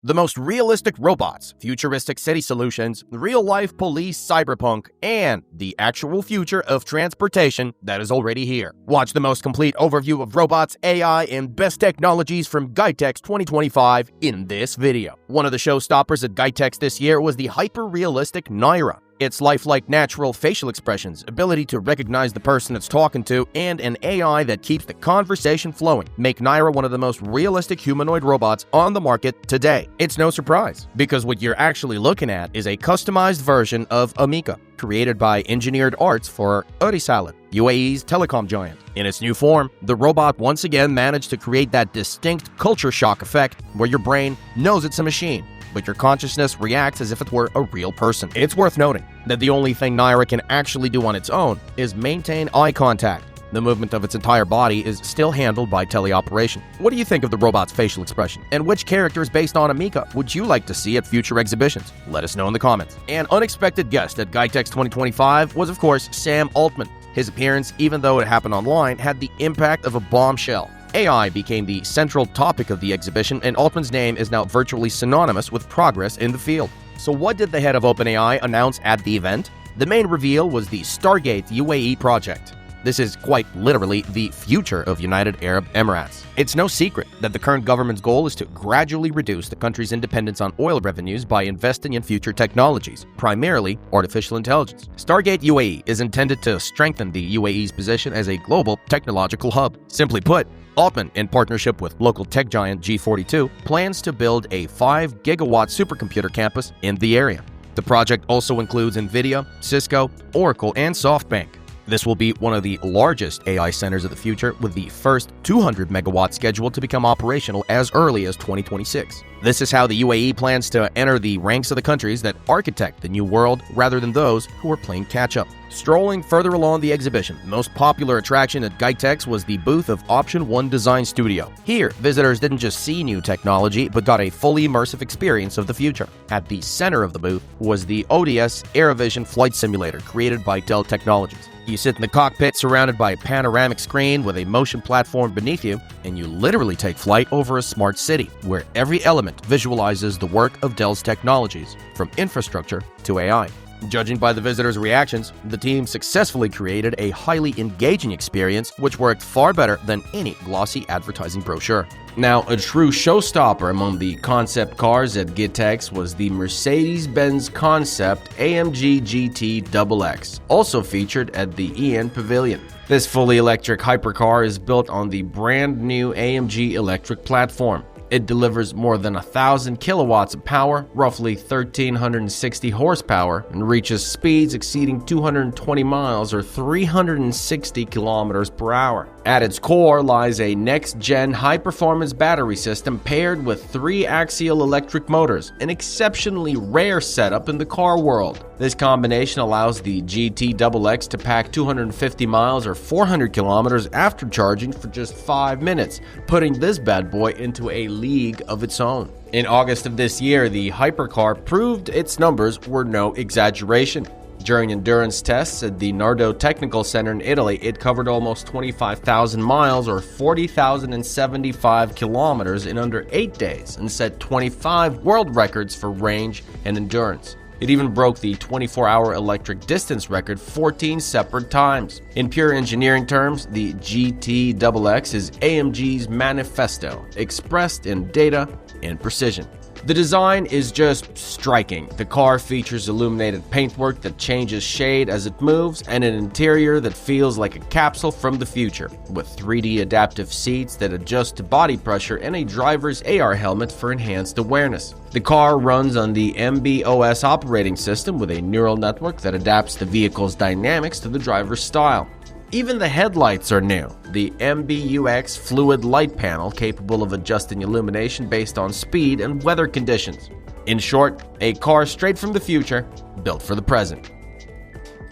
The most realistic robots, futuristic city solutions, real-life police cyberpunk, and the actual future of transportation that is already here. Watch the most complete overview of robots, AI, and best technologies from GITEX 2025 in this video. One of the showstoppers at GITEX this year was the hyper-realistic Nyra. Its lifelike natural facial expressions, ability to recognize the person it's talking to, and an AI that keeps the conversation flowing make Nyra one of the most realistic humanoid robots on the market today. It's no surprise, because what you're actually looking at is a customized version of Ameca, created by Engineered Arts for Urisalad, UAE's telecom giant. In its new form, the robot once again managed to create that distinct culture shock effect where your brain knows it's a machine, but your consciousness reacts as if it were a real person. It's worth noting that the only thing Nyra can actually do on its own is maintain eye contact. The movement of its entire body is still handled by teleoperation. What do you think of the robot's facial expression? And which characters based on Ameca would you like to see at future exhibitions? Let us know in the comments. An unexpected guest at GITEX 2025 was, of course, Sam Altman. His appearance, even though it happened online, had the impact of a bombshell. AI became the central topic of the exhibition, and Altman's name is now virtually synonymous with progress in the field. So what did the head of OpenAI announce at the event? The main reveal was the Stargate UAE project. This is quite literally the future of United Arab Emirates. It's no secret that the current government's goal is to gradually reduce the country's dependence on oil revenues by investing in future technologies, primarily artificial intelligence. Stargate UAE is intended to strengthen the UAE's position as a global technological hub. Simply put, Altman, in partnership with local tech giant G42, plans to build a 5-gigawatt supercomputer campus in the area. The project also includes NVIDIA, Cisco, Oracle, and SoftBank. This will be one of the largest AI centers of the future, with the first 200 megawatts scheduled to become operational as early as 2026. This is how the UAE plans to enter the ranks of the countries that architect the new world rather than those who are playing catch-up. Strolling further along the exhibition, the most popular attraction at GITEX was the booth of Option 1 Design Studio. Here, visitors didn't just see new technology, but got a fully immersive experience of the future. At the center of the booth was the ODS AirVision flight simulator created by Dell Technologies. You sit in the cockpit surrounded by a panoramic screen with a motion platform beneath you, and you literally take flight over a smart city, where every element visualizes the work of Dell's technologies, from infrastructure to AI. Judging by the visitors' reactions, the team successfully created a highly engaging experience which worked far better than any glossy advertising brochure. Now, a true showstopper among the concept cars at GITEX was the Mercedes-Benz concept AMG GT XX, also featured at the EN Pavilion. This fully electric hypercar is built on the brand new AMG electric platform. It delivers more than 1,000 kilowatts of power, roughly 1,360 horsepower, and reaches speeds exceeding 220 miles or 360 kilometers per hour. At its core lies a next-gen high-performance battery system paired with 3 axial electric motors, an exceptionally rare setup in the car world. This combination allows the GT XX to pack 250 miles or 400 kilometers after charging for just 5 minutes, putting this bad boy into a league of its own. In August of this year, the hypercar proved its numbers were no exaggeration. During endurance tests at the Nardo Technical Center in Italy, it covered almost 25,000 miles or 40,075 kilometers in under 8 days and set 25 world records for range and endurance. It even broke the 24-hour electric distance record 14 separate times. In pure engineering terms, the GT XX is AMG's manifesto, expressed in data and precision. The design is just striking. The car features illuminated paintwork that changes shade as it moves, and an interior that feels like a capsule from the future, with 3D adaptive seats that adjust to body pressure and a driver's AR helmet for enhanced awareness. The car runs on the MB.OS operating system with a neural network that adapts the vehicle's dynamics to the driver's style. Even the headlights are new. The MBUX fluid light panel capable of adjusting illumination based on speed and weather conditions. In short, a car straight from the future, built for the present.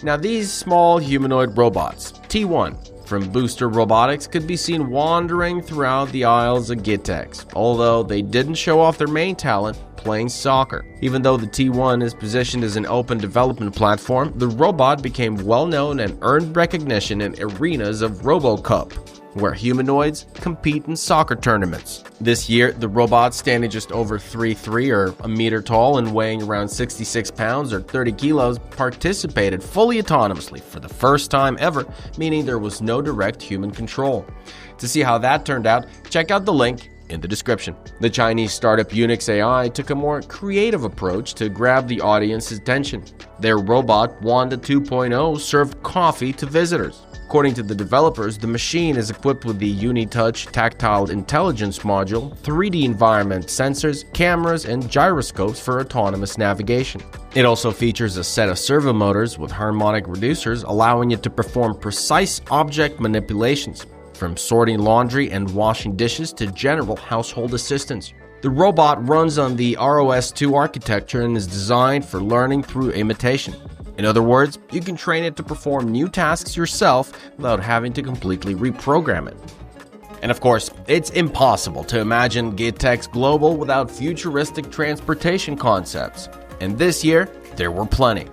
Now, these small humanoid robots, T1 from Booster Robotics, could be seen wandering throughout the aisles of GITEX, although they didn't show off their main talent, playing soccer. Even though the T1 is positioned as an open development platform, the robot became well known and earned recognition in arenas of RoboCup. where humanoids compete in soccer tournaments. This year, the robots, standing just over 3'3" or a meter tall and weighing around 66 pounds or 30 kilos, participated fully autonomously for the first time ever, meaning there was no direct human control. To see how that turned out, check out the link in the description. The Chinese startup UniX AI took a more creative approach to grab the audience's attention. Their robot, Wanda 2.0, served coffee to visitors. According to the developers, the machine is equipped with the UniTouch tactile intelligence module, 3D environment sensors, cameras, and gyroscopes for autonomous navigation. It also features a set of servo motors with harmonic reducers, allowing it to perform precise object manipulations, from sorting laundry and washing dishes to general household assistance. The robot runs on the ROS2 architecture and is designed for learning through imitation. In other words, you can train it to perform new tasks yourself without having to completely reprogram it. And of course, it's impossible to imagine GITEX Global without futuristic transportation concepts. And this year, there were plenty.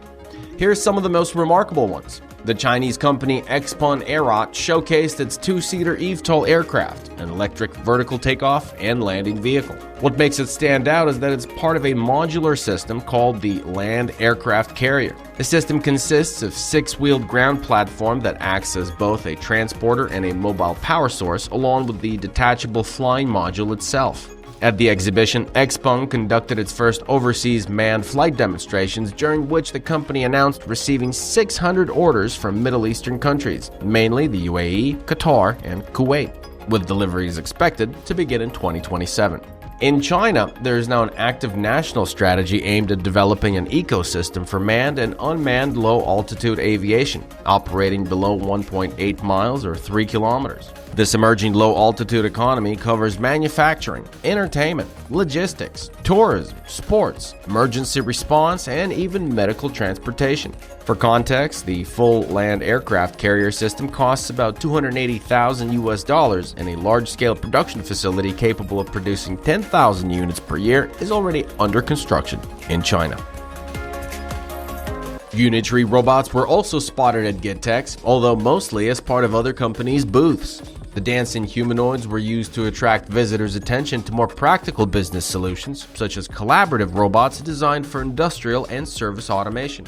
Here's some of the most remarkable ones. The Chinese company XPANCEO showcased its two-seater eVTOL aircraft, an electric vertical takeoff and landing vehicle. What makes it stand out is that it's part of a modular system called the Land Aircraft Carrier. The system consists of a six-wheeled ground platform that acts as both a transporter and a mobile power source, along with the detachable flying module itself. At the exhibition, Expo conducted its first overseas manned flight demonstrations, during which the company announced receiving 600 orders from Middle Eastern countries, mainly the UAE, Qatar, and Kuwait, with deliveries expected to begin in 2027. In China, there is now an active national strategy aimed at developing an ecosystem for manned and unmanned low-altitude aviation, operating below 1.8 miles or 3 kilometers. This emerging low-altitude economy covers manufacturing, entertainment, logistics, tourism, sports, emergency response, and even medical transportation. For context, the full land aircraft carrier system costs about $280,000, and a large-scale production facility capable of producing 10,000 units per year is already under construction in China. Unitree robots were also spotted at GITEX, although mostly as part of other companies' booths. The dancing humanoids were used to attract visitors' attention to more practical business solutions, such as collaborative robots designed for industrial and service automation.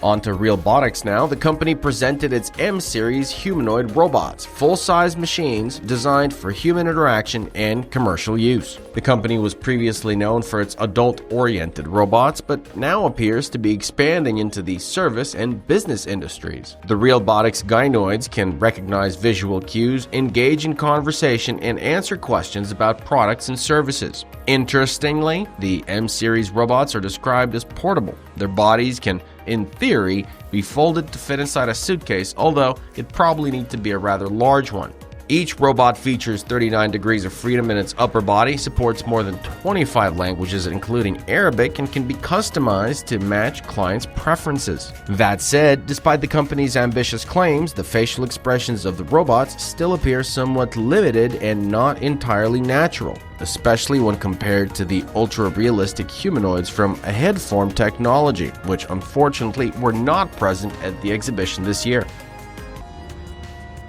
On to Realbotix now. The company presented its M-series humanoid robots, full-size machines designed for human interaction and commercial use. The company was previously known for its adult-oriented robots, but now appears to be expanding into the service and business industries. The Realbotix gynoids can recognize visual cues, engage in conversation, and answer questions about products and services. Interestingly, the M-series robots are described as portable. Their bodies can, in theory, be folded to fit inside a suitcase, although it probably needs to be a rather large one. Each robot features 39 degrees of freedom in its upper body, supports more than 25 languages including Arabic, and can be customized to match clients' preferences. That said, despite the company's ambitious claims, the facial expressions of the robots still appear somewhat limited and not entirely natural, especially when compared to the ultra-realistic humanoids from Headform technology, which unfortunately were not present at the exhibition this year.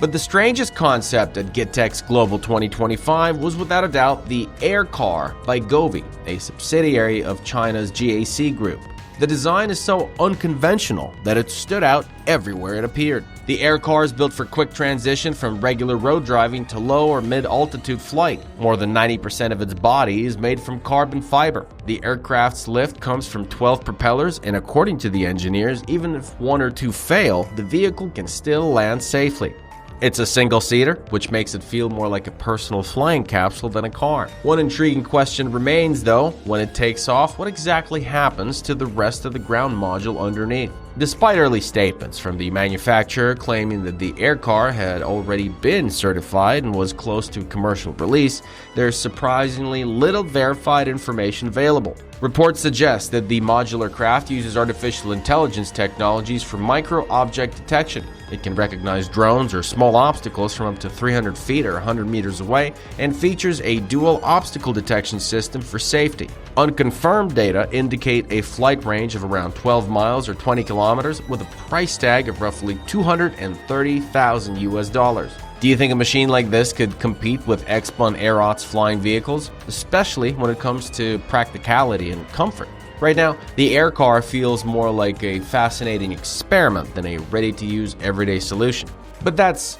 But the strangest concept at GITEX Global 2025 was without a doubt the AirCar by GOVY, a subsidiary of China's GAC group. The design is so unconventional that it stood out everywhere it appeared. The AirCar is built for quick transition from regular road driving to low or mid-altitude flight. More than 90% of its body is made from carbon fiber. The aircraft's lift comes from 12 propellers, and according to the engineers, even if one or two fail, the vehicle can still land safely. It's a single-seater, which makes it feel more like a personal flying capsule than a car. One intriguing question remains, though: when it takes off, what exactly happens to the rest of the ground module underneath? Despite early statements from the manufacturer claiming that the AirCar had already been certified and was close to commercial release, there's surprisingly little verified information available. Reports suggest that the modular craft uses artificial intelligence technologies for micro-object detection. It can recognize drones or small obstacles from up to 300 feet or 100 meters away, and features a dual obstacle detection system for safety. Unconfirmed data indicate a flight range of around 12 miles or 20 kilometers with a price tag of roughly $230,000. Do you think a machine like this could compete with Expo and Aerot's flying vehicles, especially when it comes to practicality and comfort? Right now, the AirCar feels more like a fascinating experiment than a ready-to-use everyday solution. But that's,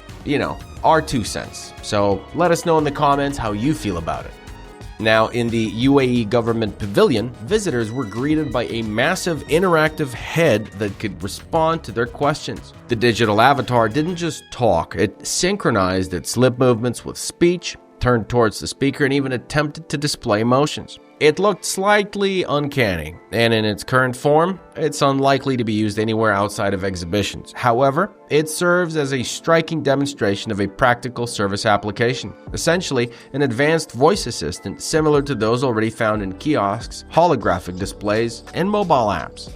our 2 cents. So let us know in the comments how you feel about it. Now, in the UAE government pavilion, visitors were greeted by a massive interactive head that could respond to their questions. The digital avatar didn't just talk, it synchronized its lip movements with speech, turned towards the speaker, and even attempted to display emotions. It looked slightly uncanny, and in its current form, it's unlikely to be used anywhere outside of exhibitions. However, it serves as a striking demonstration of a practical service application, essentially an advanced voice assistant similar to those already found in kiosks, holographic displays, and mobile apps.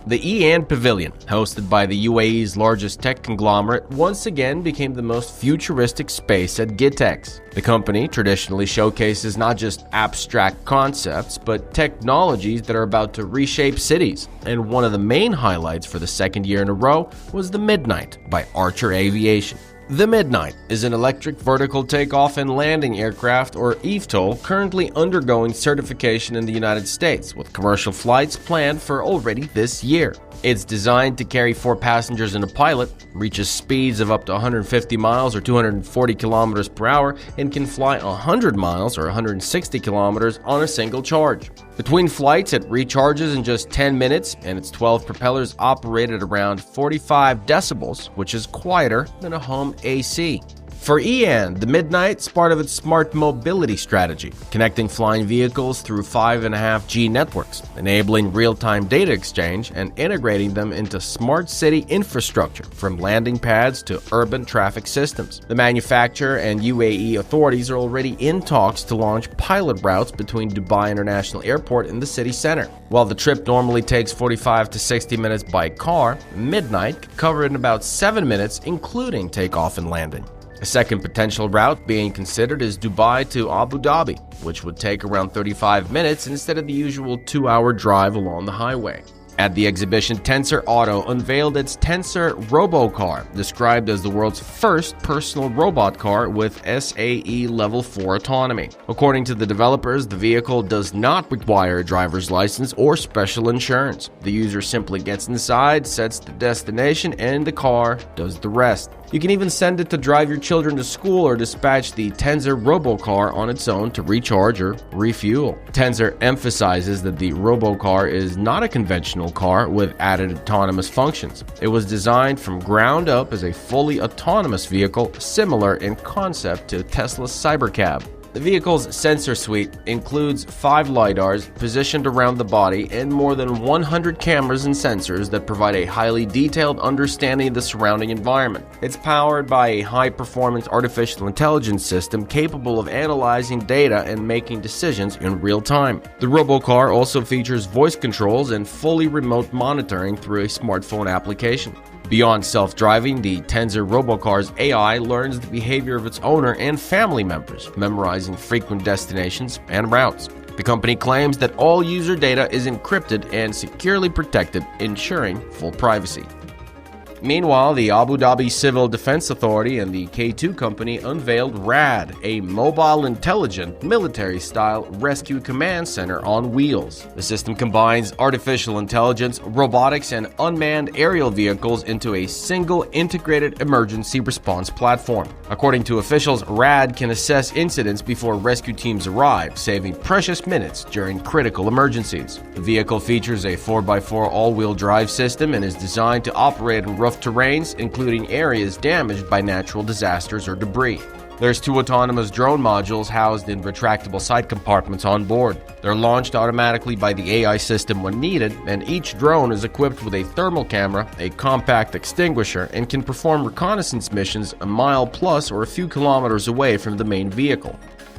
The EN Pavilion, hosted by the UAE's largest tech conglomerate, once again became the most futuristic space at GITEX. The company traditionally showcases not just abstract concepts, but technologies that are about to reshape cities. And one of the main highlights for the second year in a row was the Midnight by Archer Aviation. The Midnight is an electric vertical takeoff and landing aircraft, or eVTOL, currently undergoing certification in the United States, with commercial flights planned for already this year. It's designed to carry 4 passengers and a pilot, reaches speeds of up to 150 miles or 240 kilometers per hour, and can fly 100 miles or 160 kilometers on a single charge. Between flights, it recharges in just 10 minutes, and its 12 propellers operate at around 45 decibels, which is quieter than a home AC. For EN, the Midnight is part of its smart mobility strategy, connecting flying vehicles through 5.5G networks, enabling real-time data exchange and integrating them into smart city infrastructure from landing pads to urban traffic systems. The manufacturer and UAE authorities are already in talks to launch pilot routes between Dubai International Airport and the city center. While the trip normally takes 45 to 60 minutes by car, Midnight could cover it in about 7 minutes, including takeoff and landing. A second potential route being considered is Dubai to Abu Dhabi, which would take around 35 minutes instead of the usual 2-hour drive along the highway. At the exhibition, Tensor Auto unveiled its Tensor Robocar, described as the world's first personal robot car with SAE Level 4 autonomy. According to the developers, the vehicle does not require a driver's license or special insurance. The user simply gets inside, sets the destination, and the car does the rest. You can even send it to drive your children to school or dispatch the Tensor Robocar on its own to recharge or refuel. Tensor emphasizes that the Robocar is not a conventional car with added autonomous functions. It was designed from ground up as a fully autonomous vehicle, similar in concept to Tesla's Cybercab. The vehicle's sensor suite includes 5 LiDARs positioned around the body and more than 100 cameras and sensors that provide a highly detailed understanding of the surrounding environment. It's powered by a high-performance artificial intelligence system capable of analyzing data and making decisions in real time. The Robocar also features voice controls and fully remote monitoring through a smartphone application. Beyond self-driving, the Tensor Robocar's AI learns the behavior of its owner and family members, memorizing frequent destinations and routes. The company claims that all user data is encrypted and securely protected, ensuring full privacy. Meanwhile, the Abu Dhabi Civil Defense Authority and the K2 company unveiled RAD, a mobile intelligent military-style rescue command center on wheels. The system combines artificial intelligence, robotics, and unmanned aerial vehicles into a single integrated emergency response platform. According to officials, RAD can assess incidents before rescue teams arrive, saving precious minutes during critical emergencies. The vehicle features a 4x4 all-wheel drive system and is designed to operate in rough terrains, including areas damaged by natural disasters or debris. There's 2 autonomous drone modules housed in retractable side compartments on board. They're launched automatically by the AI system when needed, and each drone is equipped with a thermal camera, a compact extinguisher, and can perform reconnaissance missions a mile plus or a few kilometers away from the main vehicle.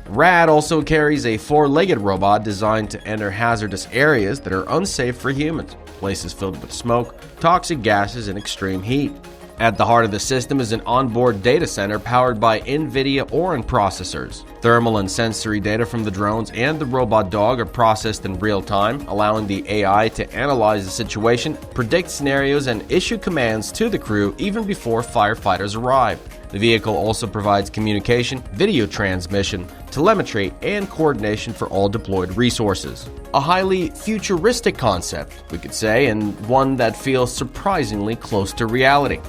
RAD also carries a 4-legged robot designed to enter hazardous areas that are unsafe for humans, places filled with smoke, toxic gases, and extreme heat. At the heart of the system is an onboard data center powered by NVIDIA Orin processors. Thermal and sensory data from the drones and the robot dog are processed in real time, allowing the AI to analyze the situation, predict scenarios, and issue commands to the crew even before firefighters arrive. The vehicle also provides communication, video transmission, telemetry, and coordination for all deployed resources. A highly futuristic concept, we could say, and one that feels surprisingly close to reality.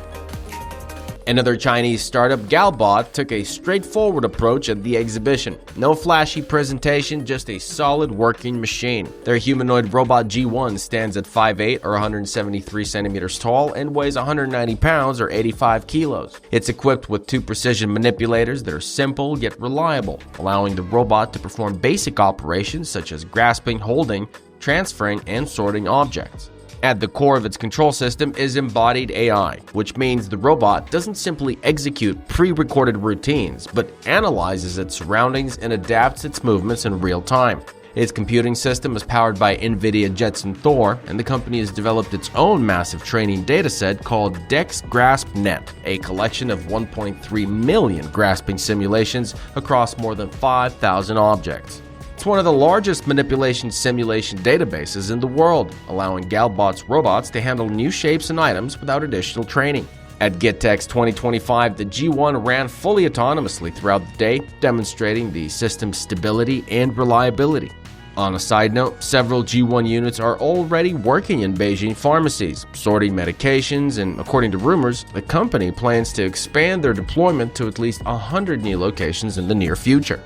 Another Chinese startup, Galbot, took a straightforward approach at the exhibition. No flashy presentation, just a solid working machine. Their humanoid robot G1 stands at 5'8" or 173 centimeters tall and weighs 190 pounds or 85 kilos. It's equipped with 2 precision manipulators that are simple yet reliable, allowing the robot to perform basic operations such as grasping, holding, transferring, and sorting objects. At the core of its control system is embodied AI, which means the robot doesn't simply execute pre-recorded routines, but analyzes its surroundings and adapts its movements in real time. Its computing system is powered by NVIDIA Jetson Thor, and the company has developed its own massive training dataset called DEX GraspNet, a collection of 1.3 million grasping simulations across more than 5,000 objects. It's one of the largest manipulation simulation databases in the world, allowing Galbot's robots to handle new shapes and items without additional training. At GITEX 2025, the G1 ran fully autonomously throughout the day, demonstrating the system's stability and reliability. On a side note, several G1 units are already working in Beijing pharmacies, sorting medications, and according to rumors, the company plans to expand their deployment to at least 100 new locations in the near future.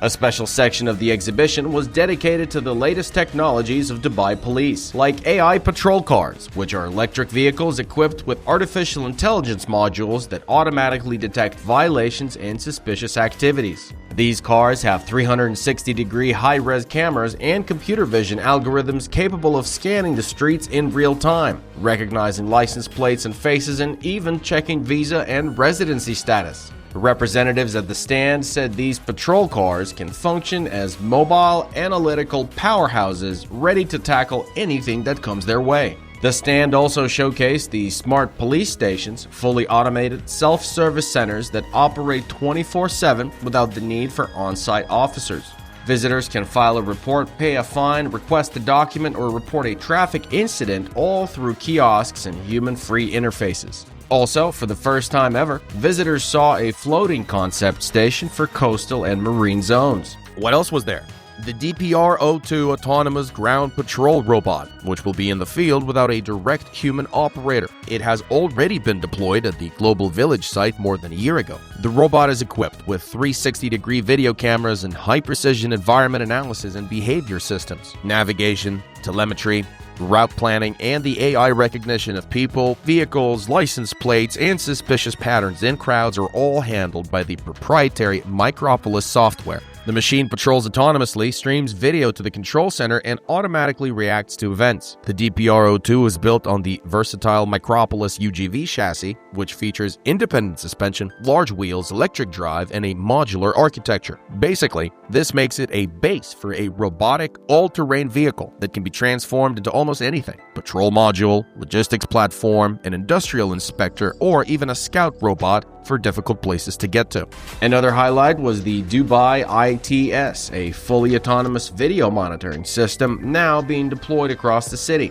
A special section of the exhibition was dedicated to the latest technologies of Dubai Police, like AI patrol cars, which are electric vehicles equipped with artificial intelligence modules that automatically detect violations and suspicious activities. These cars have 360-degree high-res cameras and computer vision algorithms capable of scanning the streets in real time, recognizing license plates and faces, and even checking visa and residency status. Representatives at the stand said these patrol cars can function as mobile, analytical powerhouses ready to tackle anything that comes their way. The stand also showcased the smart police stations, fully automated self-service centers that operate 24/7 without the need for on-site officers. Visitors can file a report, pay a fine, request a document, or report a traffic incident all through kiosks and human-free interfaces. Also, for the first time ever, visitors saw a floating concept station for coastal and marine zones. What else was there? The DPR-02 autonomous ground patrol robot, which will be in the field without a direct human operator. It has already been deployed at the Global Village site more than a year ago. The robot is equipped with 360-degree video cameras and high-precision environment analysis and behavior systems, navigation, telemetry, route planning, and the AI recognition of people, vehicles, license plates, and suspicious patterns in crowds are all handled by the proprietary Micropolis software. The machine patrols autonomously, streams video to the control center, and automatically reacts to events. The DPR-02 is built on the versatile Micropolis UGV chassis, which features independent suspension, large wheels, electric drive, and a modular architecture. Basically, this makes it a base for a robotic, all-terrain vehicle that can be transformed into almost anything: patrol module, logistics platform, an industrial inspector, or even a scout robot for difficult places to get to. Another highlight was the Dubai ITS, a fully autonomous video monitoring system now being deployed across the city.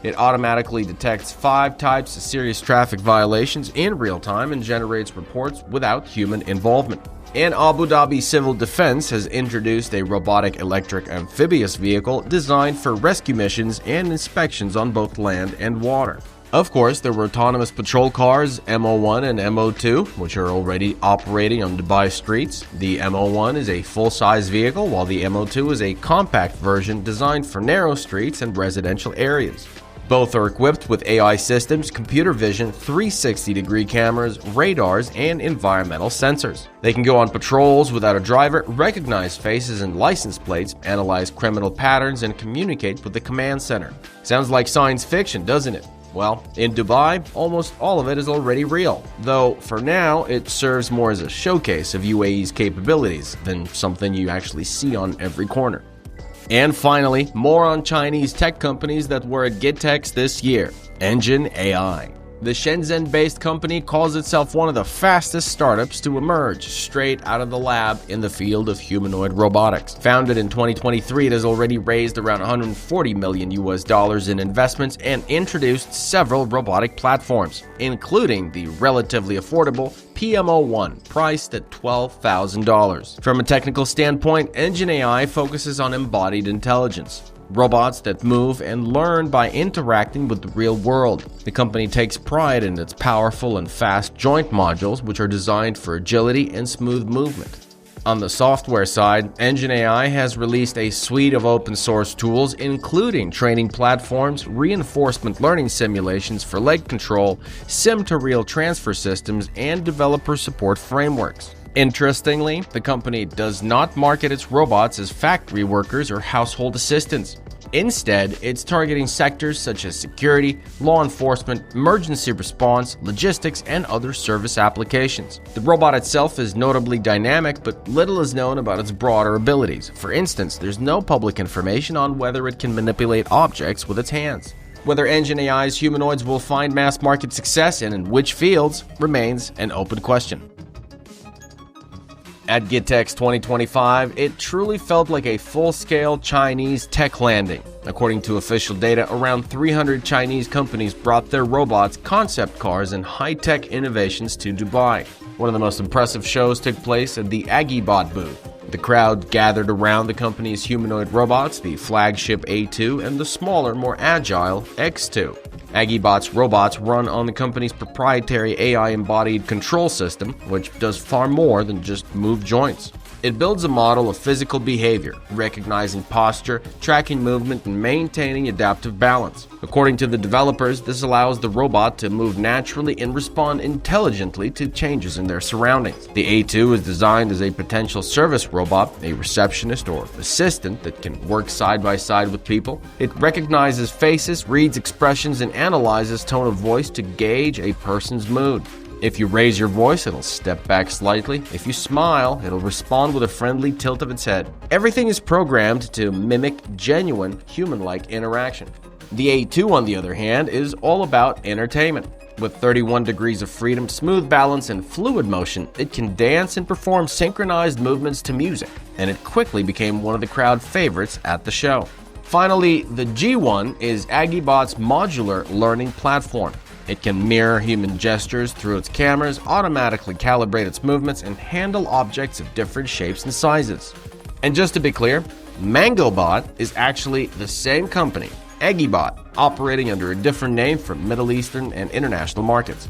It automatically detects 5 types of serious traffic violations in real time and generates reports without human involvement. And Abu Dhabi Civil Defense has introduced a robotic electric amphibious vehicle designed for rescue missions and inspections on both land and water. Of course, there were autonomous patrol cars MO1 and MO2, which are already operating on Dubai streets. The MO1 is a full-size vehicle, while the MO2 is a compact version designed for narrow streets and residential areas. Both are equipped with AI systems, computer vision, 360-degree cameras, radars, and environmental sensors. They can go on patrols without a driver, recognize faces and license plates, analyze criminal patterns, and communicate with the command center. Sounds like science fiction, doesn't it? Well, in Dubai, almost all of it is already real, though for now it serves more as a showcase of UAE's capabilities than something you actually see on every corner. And finally, more on Chinese tech companies that were at GITEX this year. EngineAI. The Shenzhen-based company calls itself one of the fastest startups to emerge straight out of the lab in the field of humanoid robotics. Founded in 2023, it has already raised around $140 million in investments and introduced several robotic platforms, including the relatively affordable PMO-1, priced at $12,000. From a technical standpoint, EngineAI focuses on embodied intelligence. Robots that move and learn by interacting with the real world. The company takes pride in its powerful and fast joint modules, which are designed for agility and smooth movement. On the software side, EngineAI has released a suite of open-source tools, including training platforms, reinforcement learning simulations for leg control, sim-to-real transfer systems, and developer support frameworks. Interestingly, the company does not market its robots as factory workers or household assistants. Instead, it's targeting sectors such as security, law enforcement, emergency response, logistics, and other service applications. The robot itself is notably dynamic, but little is known about its broader abilities. For instance, there's no public information on whether it can manipulate objects with its hands. Whether EngineAI's humanoids will find mass market success and in which fields remains an open question. At GITEX 2025, it truly felt like a full-scale Chinese tech landing. According to official data, around 300 Chinese companies brought their robots, concept cars, and high-tech innovations to Dubai. One of the most impressive shows took place at the Galbot booth. The crowd gathered around the company's humanoid robots, the flagship A2 and the smaller, more agile X2. Galbot's robots run on the company's proprietary AI-embodied control system, which does far more than just move joints. It builds a model of physical behavior, recognizing posture, tracking movement, and maintaining adaptive balance. According to the developers, this allows the robot to move naturally and respond intelligently to changes in their surroundings. The A2 is designed as a potential service robot, a receptionist or assistant that can work side by side with people. It recognizes faces, reads expressions, and analyzes tone of voice to gauge a person's mood. If you raise your voice, it'll step back slightly. If you smile, it'll respond with a friendly tilt of its head. Everything is programmed to mimic genuine human-like interaction. The A2, on the other hand, is all about entertainment. With 31 degrees of freedom, smooth balance, and fluid motion, it can dance and perform synchronized movements to music, and it quickly became one of the crowd favorites at the show. Finally, the G1 is Galbot's modular learning platform. It can mirror human gestures through its cameras, automatically calibrate its movements, and handle objects of different shapes and sizes. And just to be clear, Mangobot is actually the same company, Galbot, operating under a different name for Middle Eastern and international markets.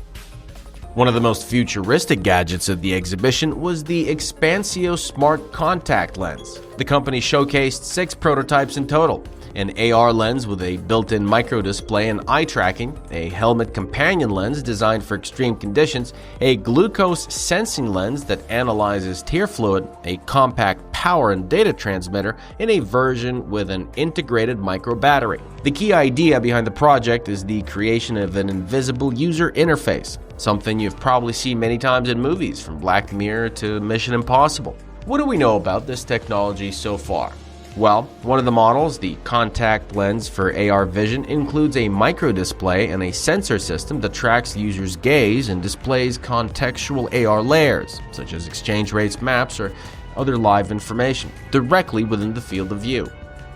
One of the most futuristic gadgets of the exhibition was the XPANCEO Smart Contact Lens. The company showcased 6 prototypes in total: an AR lens with a built-in microdisplay and eye tracking, a helmet companion lens designed for extreme conditions, a glucose sensing lens that analyzes tear fluid, a compact power and data transmitter, and a version with an integrated micro battery. The key idea behind the project is the creation of an invisible user interface, something you've probably seen many times in movies, from Black Mirror to Mission Impossible. What do we know about this technology so far? Well, one of the models, the contact lens for AR vision, includes a microdisplay and a sensor system that tracks the user's gaze and displays contextual AR layers, such as exchange rates, maps, or other live information, directly within the field of view.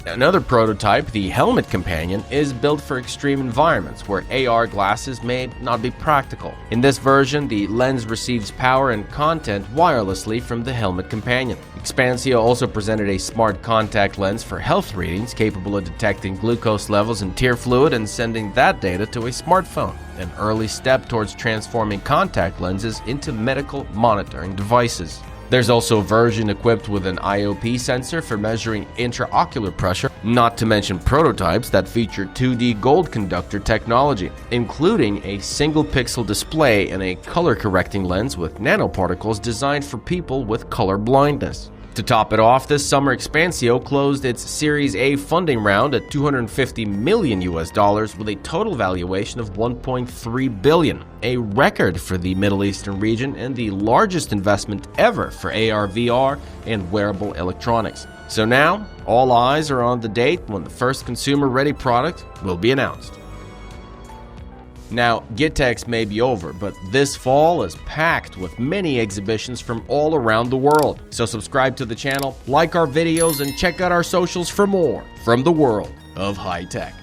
Another prototype, the Helmet Companion, is built for extreme environments where AR glasses may not be practical. In this version, the lens receives power and content wirelessly from the Helmet Companion. XPANCEO also presented a smart contact lens for health readings capable of detecting glucose levels in tear fluid and sending that data to a smartphone, an early step towards transforming contact lenses into medical monitoring devices. There's also a version equipped with an IOP sensor for measuring intraocular pressure, not to mention prototypes that feature 2D gold conductor technology, including a single pixel display and a color-correcting lens with nanoparticles designed for people with color blindness. To top it off, this summer XPANCEO closed its Series A funding round at $250 million with a total valuation of $1.3 billion, a record for the Middle Eastern region and the largest investment ever for AR, VR, and wearable electronics. So now, all eyes are on the date when the first consumer-ready product will be announced. Now, GITEX may be over, but this fall is packed with many exhibitions from all around the world. So subscribe to the channel, like our videos, and check out our socials for more from the world of high tech.